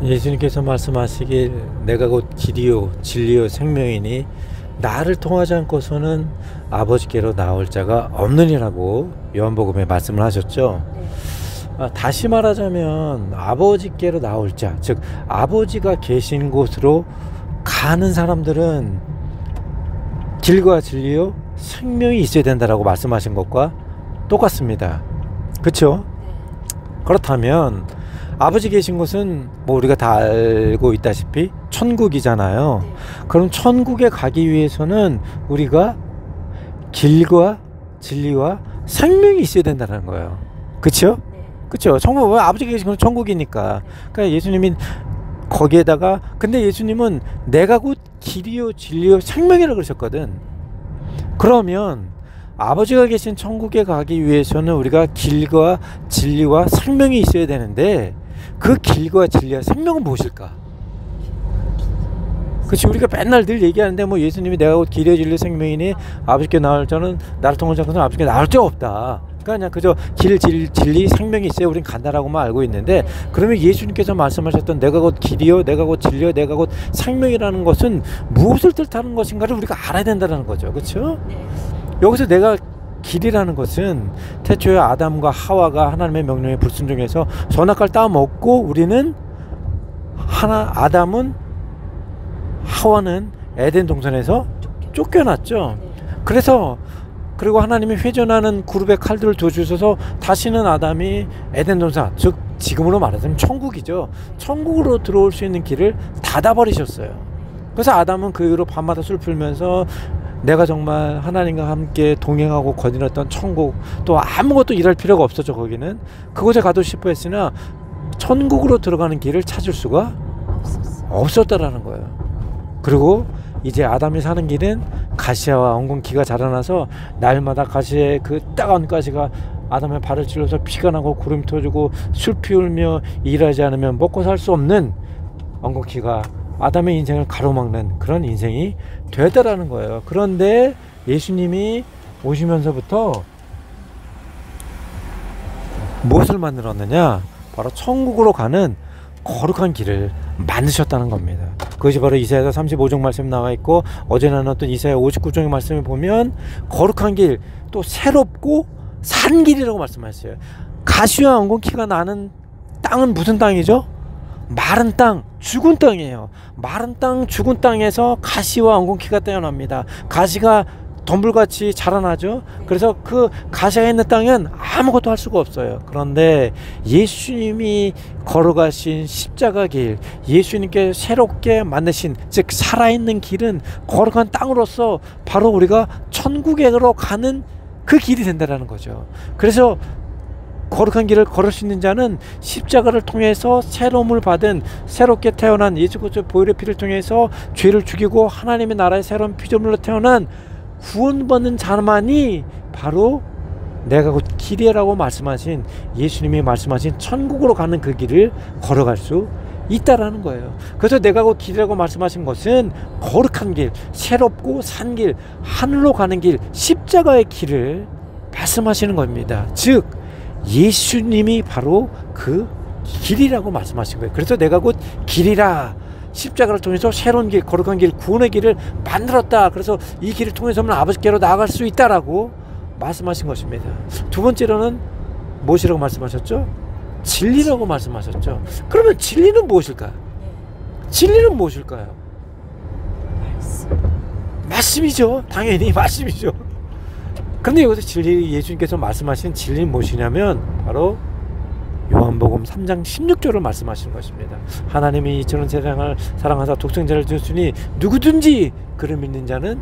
예수님께서 말씀하시길 내가 곧 길이요 진리요 생명이니 나를 통하지 않고서는 아버지께로 나올 자가 없느니라고 요한복음에 말씀을 하셨죠. 다시 말하자면 아버지께로 나올 자, 즉 아버지가 계신 곳으로 가는 사람들은 길과 진리요 생명이 있어야 된다라고 말씀하신 것과 똑같습니다. 그렇죠? 그렇다면 아버지 계신 곳은 뭐 우리가 다 알고 있다시피 천국이잖아요. 그럼 천국에 가기 위해서는 우리가 길과 진리와 생명이 있어야 된다는 거예요. 그렇죠? 그렇죠. 천국, 아버지 계신 곳은 천국이니까. 그러니까 예수님이 거기에다가, 근데 예수님은 내가 곧 길이요 진리요 생명이라고 그러셨거든. 그러면 아버지가 계신 천국에 가기 위해서는 우리가 길과 진리와 생명이 있어야 되는데 그 길과 진리와 생명은 무엇일까? 그치, 우리가 맨날 늘 얘기하는데 뭐 예수님이 내가 곧 길이요 진리요 생명이니 아버지께 나올 자는 나를 통하지 않고는 아버지께 나올 자 없다. 그러니까 그냥 그저 길, 진리, 생명이 있어야 우린 간다라고만 알고 있는데, 그러면 예수님께서 말씀하셨던 내가 곧 길이요 내가 곧 진리요 내가 곧 생명이라는 것은 무엇을 뜻하는 것인가를 우리가 알아야 된다는 거죠. 그렇죠? 여기서 내가 길이라는 것은 태초에 아담과 하와가 하나님의 명령에 불순종해서 선악과를 따먹고 우리는 아담은 하와는 에덴 동산에서 쫓겨났죠. 그래서 그리고 하나님이 회전하는 그룹의 칼들을 둬주셔서 다시는 아담이 에덴 동산, 즉 지금으로 말하자면 천국이죠. 천국으로 들어올 수 있는 길을 닫아버리셨어요. 그래서 아담은 그 이후로 밤마다 술 풀면서 내가 정말 하나님과 함께 동행하고 거닐었던 천국, 또 아무것도 일할 필요가 없었죠. 거기는 그곳에 가도 싶어 했으나 천국으로 들어가는 길을 찾을 수가 없었다라는 거예요. 그리고 이제 아담이 사는 길은 가시와 엉겅퀴가 자라나서 날마다 가시의 그 따가운 가시가 아담의 발을 찔러서 피가 나고 구름이 터지고 술 피울며 일하지 않으면 먹고 살 수 없는 엉겅퀴가 아담의 인생을 가로막는 그런 인생이 되었다라는 거예요. 그런데 예수님이 오시면서부터 무엇을 만들었느냐? 바로 천국으로 가는 거룩한 길을 만드셨다는 겁니다. 그것이 바로 이사야 35장 말씀 나와 있고, 어제 나눴던 이사야 59장의 말씀을 보면 거룩한 길, 또 새롭고 산 길이라고 말씀하셨어요. 가시와 엉겅퀴가 나는 땅은 무슨 땅이죠? 마른 땅, 죽은 땅이에요. 마른 땅, 죽은 땅에서 가시와 엉겅퀴가 태어납니다. 가시가 덤불같이 자라나죠. 그래서 그 가시가 있는 땅은 아무것도 할 수가 없어요. 그런데 예수님이 걸어가신 십자가 길, 예수님께 새롭게 만드신, 즉 살아있는 길은 거룩한 땅으로서 바로 우리가 천국으로 가는 그 길이 된다는 거죠. 그래서 거룩한 길을 걸을 수 있는 자는 십자가를 통해서 새로움을 받은, 새롭게 태어난 예수 그리스도의 보혈의 피를 통해서 죄를 죽이고 하나님의 나라의 새로운 피조물로 태어난 구원받는 자만이 바로 내가 곧 길이라고 말씀하신, 예수님이 말씀하신 천국으로 가는 그 길을 걸어갈 수 있다라는 거예요. 그래서 내가 곧 길이라고 말씀하신 것은 거룩한 길, 새롭고 산 길, 하늘로 가는 길, 십자가의 길을 말씀하시는 겁니다. 즉 예수님이 바로 그 길이라고 말씀하신 거예요. 그래서 내가 곧 길이라, 십자가를 통해서 새로운 길, 거룩한 길, 구원의 길을 만들었다. 그래서 이 길을 통해서는 아버지께로 나아갈 수 있다라고 말씀하신 것입니다. 두 번째로는 무엇이라고 말씀하셨죠? 진리라고 말씀하셨죠. 그러면 진리는 무엇일까요? 진리는 무엇일까요? 말씀이죠. 당연히 말씀이죠. 그런데 여기서 진리, 예수님께서 말씀하신 진리는 무엇이냐면 바로 요한복음 3장 16절을 말씀하시는 것입니다. 하나님이 이처럼 세상을 사랑하사 독생자를 주셨으니 누구든지 그를 믿는 자는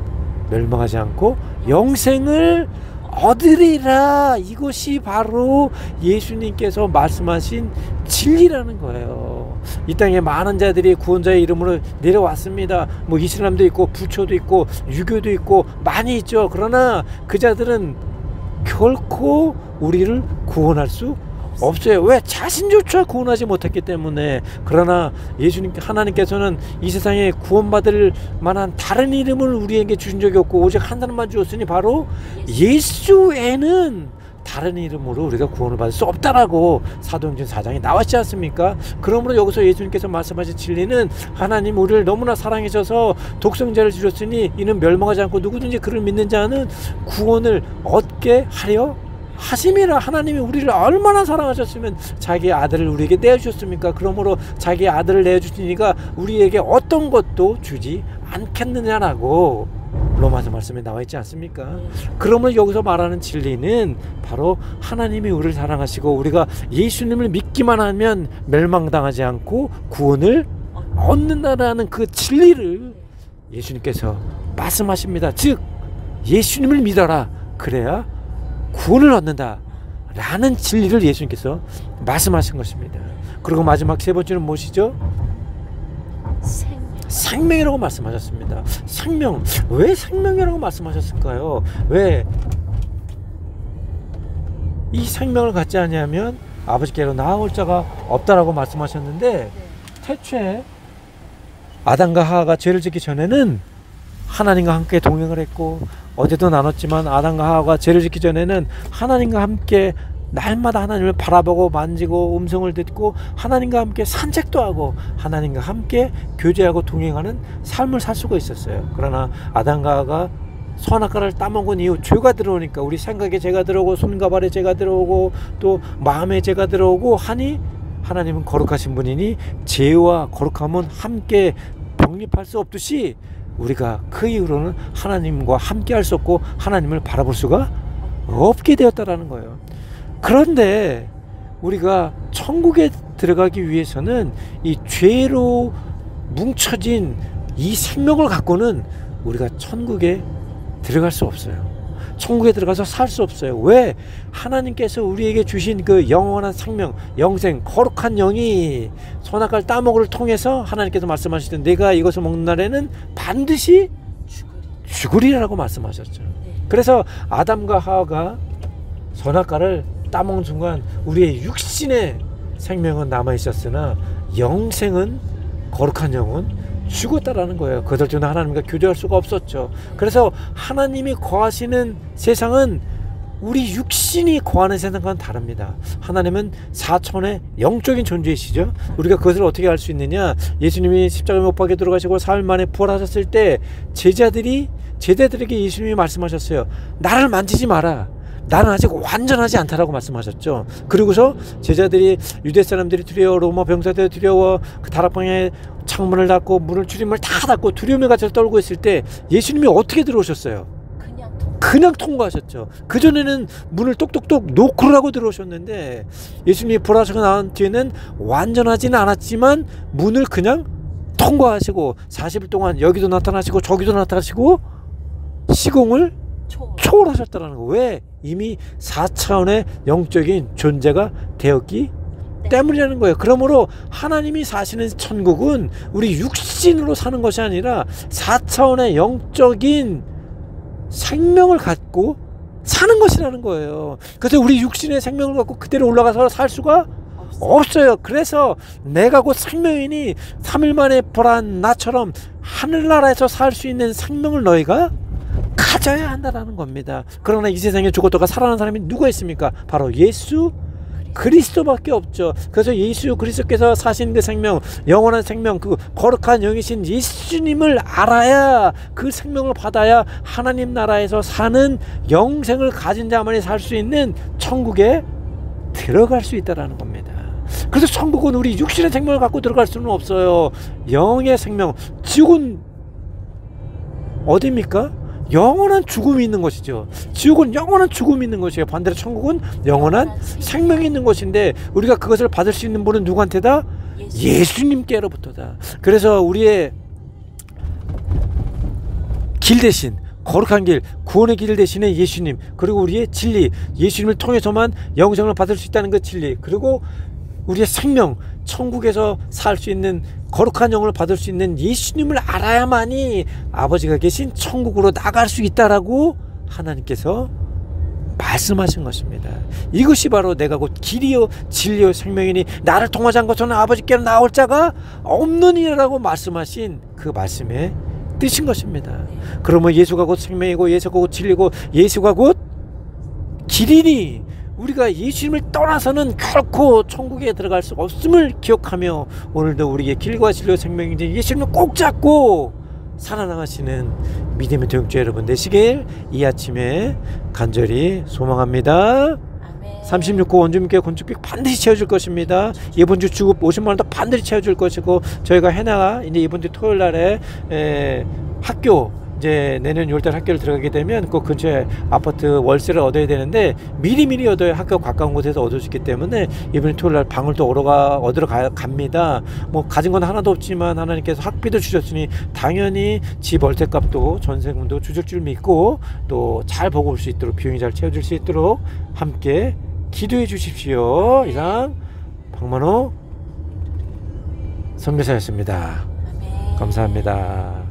멸망하지 않고 영생을 얻으리라. 이것이 바로 예수님께서 말씀하신 진리라는 거예요. 이 땅에 많은 자들이 구원자의 이름으로 내려왔습니다. 뭐 이슬람도 있고 부초도 있고 유교도 있고 많이 있죠. 그러나 그 자들은 결코 우리를 구원할 수 없어요. 왜? 자신조차 구원하지 못했기 때문에. 그러나 예수님, 하나님께서는 이 세상에 구원받을 만한 다른 이름을 우리에게 주신 적이 없고 오직 한 사람만 주었으니 바로 예수 외에는 다른 이름으로 우리가 구원을 받을 수 없다라고 사도행전 4장에 나왔지 않습니까? 그러므로 여기서 예수님께서 말씀하신 진리는 하나님 우리를 너무나 사랑하셔서 독생자를 주셨으니 이는 멸망하지 않고 누구든지 그를 믿는 자는 구원을 얻게 하려 하심이라. 하나님이 우리를 얼마나 사랑하셨으면 자기 아들을 우리에게 내어주셨습니까? 그러므로 자기 아들을 내어주시니까 우리에게 어떤 것도 주지 않겠느냐라고 로마서 말씀에 나와 있지 않습니까? 그러면 여기서 말하는 진리는 바로 하나님이 우리를 사랑하시고 우리가 예수님을 믿기만 하면 멸망당하지 않고 구원을 얻는다라는 그 진리를 예수님께서 말씀하십니다. 즉 예수님을 믿어라, 그래야 구원을 얻는다 라는 진리를 예수님께서 말씀하신 것입니다. 그리고 마지막 세 번째는 무엇이죠? 생명이라고 말씀하셨습니다. 생명, 왜 생명이라고 말씀하셨을까요? 왜 이 생명을 갖지 않냐면 아버지께로 나아올 자가 없다라고 말씀하셨는데, 태초에 아담과 하와가 죄를 짓기 전에는 하나님과 함께 동행을 했고, 어제도 나눴지만 아담과 하와가 죄를 짓기 전에는 하나님과 함께 날마다 하나님을 바라보고 만지고 음성을 듣고 하나님과 함께 산책도 하고 하나님과 함께 교제하고 동행하는 삶을 살 수가 있었어요. 그러나 아담과 하와가 선악과를 따먹은 이후 죄가 들어오니까 우리 생각에 죄가 들어오고 손과 발에 죄가 들어오고 또 마음에 죄가 들어오고 하니 하나님은 거룩하신 분이니 죄와 거룩함은 함께 독립할 수 없듯이 우리가 그 이후로는 하나님과 함께 할 수 없고 하나님을 바라볼 수가 없게 되었다라는 거예요. 그런데 우리가 천국에 들어가기 위해서는 이 죄로 뭉쳐진 이 생명을 갖고는 우리가 천국에 들어갈 수 없어요. 천국에 들어가서 살 수 없어요. 왜? 하나님께서 우리에게 주신 그 영원한 생명, 영생, 거룩한 영이 선악과를 따먹을 통해서 하나님께서 말씀하시던 내가 이것을 먹는 날에는 반드시 죽으리라고 말씀하셨죠. 그래서 아담과 하와가 선악과를 따먹는 순간 우리의 육신의 생명은 남아있었으나 영생은, 거룩한 영은 죽었다라는 거예요. 그들 중에 하나님과 교제할 수가 없었죠. 그래서 하나님이 거하시는 세상은 우리 육신이 거하는 세상과는 다릅니다. 하나님은 4차원의 영적인 존재이시죠. 우리가 그것을 어떻게 알 수 있느냐? 예수님이 십자가에 못 박혀 들어가시고 사흘 만에 부활하셨을 때 제자들에게 예수님이 말씀하셨어요. 나를 만지지 마라. 나는 아직 완전하지 않다라고 말씀하셨죠. 그리고서 제자들이, 유대 사람들이 두려워, 로마 병사들이 두려워 그 다락방에 창문을 닫고 문을 출입문을 다 닫고 두려움에 갇혀 떨고 있을 때 예수님이 어떻게 들어오셨어요? 그냥 통과하셨죠. 그전에는 문을 똑똑똑 노크라고 들어오셨는데 예수님이 부활하시고 나온 뒤에는 완전하지는 않았지만 문을 그냥 통과하시고 40일 동안 여기도 나타나시고 저기도 나타나시고 시공을 초월하셨다는 거. 왜? 이미 4차원의 영적인 존재가 되었기 때문이라는 거예요. 그러므로 하나님이 사시는 천국은 우리 육신으로 사는 것이 아니라 4차원의 영적인 생명을 갖고 사는 것이라는 거예요. 그래서 우리 육신의 생명을 갖고 그대로 올라가서 살 수가 없어요. 그래서 내가 곧 생명이니 3일 만에 부활한 나처럼 하늘나라에서 살 수 있는 생명을 너희가 가져야 한다라는 겁니다. 그러나 이 세상에 죽었다가 살아난 사람이 누가 있습니까? 바로 예수 그리스도밖에 없죠. 그래서 예수 그리스도께서 사신 그 생명, 영원한 생명, 그 거룩한 영이신 예수님을 알아야, 그 생명을 받아야 하나님 나라에서 사는 영생을 가진 자만이 살 수 있는 천국에 들어갈 수 있다라는 겁니다. 그래서 천국은 우리 육신의 생명을 갖고 들어갈 수는 없어요. 영의 생명, 지옥은 어디입니까? 영원한 죽음이 있는 것이죠. 지옥은 영원한 죽음이 있는 것이에요. 반대로 천국은 영원한 생명이 있는 것인데 우리가 그것을 받을 수 있는 분은 누구한테다? 예수님께로부터다. 그래서 우리의 길 대신, 거룩한 길, 구원의 길 대신에 예수님, 그리고 우리의 진리, 예수님을 통해서만 영생을 받을 수 있다는 그 진리, 그리고 우리의 생명, 천국에서 살 수 있는 거룩한 영을 받을 수 있는 예수님을 알아야만이 아버지가 계신 천국으로 나갈 수 있다라고 하나님께서 말씀하신 것입니다. 이것이 바로 내가 곧 길이요 진리요 생명이니 나를 통하지 않고서는 아버지께로 나올 자가 없느니라고 말씀하신 그 말씀의 뜻인 것입니다. 그러면 예수가 곧 생명이고 예수가 곧 진리고 예수가 곧 길이니 우리가 예수님을 떠나서는 결코 천국에 들어갈 수 없음을 기억하며 오늘도 우리에게 길과 진리와 생명인지 예수님을 꼭 잡고 살아나가시는 믿음의 동역자 여러분 되시길 이 아침에 간절히 소망합니다. 36호 원주민교회 건축비 반드시 채워줄 것입니다. 이번 주 주급 50만원도 반드시 채워줄 것이고 저희가 해나가 이제 이번 주 토요일 날에 학교 이제 내년 6월달 학교를 들어가게 되면 그 근처에 아파트 월세를 얻어야 되는데 미리미리 얻어야 학교 가까운 곳에서 얻을 수 있기 때문에 이번 토요일날 방을 또 얻으러 갑니다. 뭐 가진 건 하나도 없지만 하나님께서 학비도 주셨으니 당연히 집 월세값도 전세금도 주실 줄 믿고 또 잘 보고 올 수 있도록 비용이 잘 채워질 수 있도록 함께 기도해 주십시오. 이상 박만호 선교사였습니다. 감사합니다.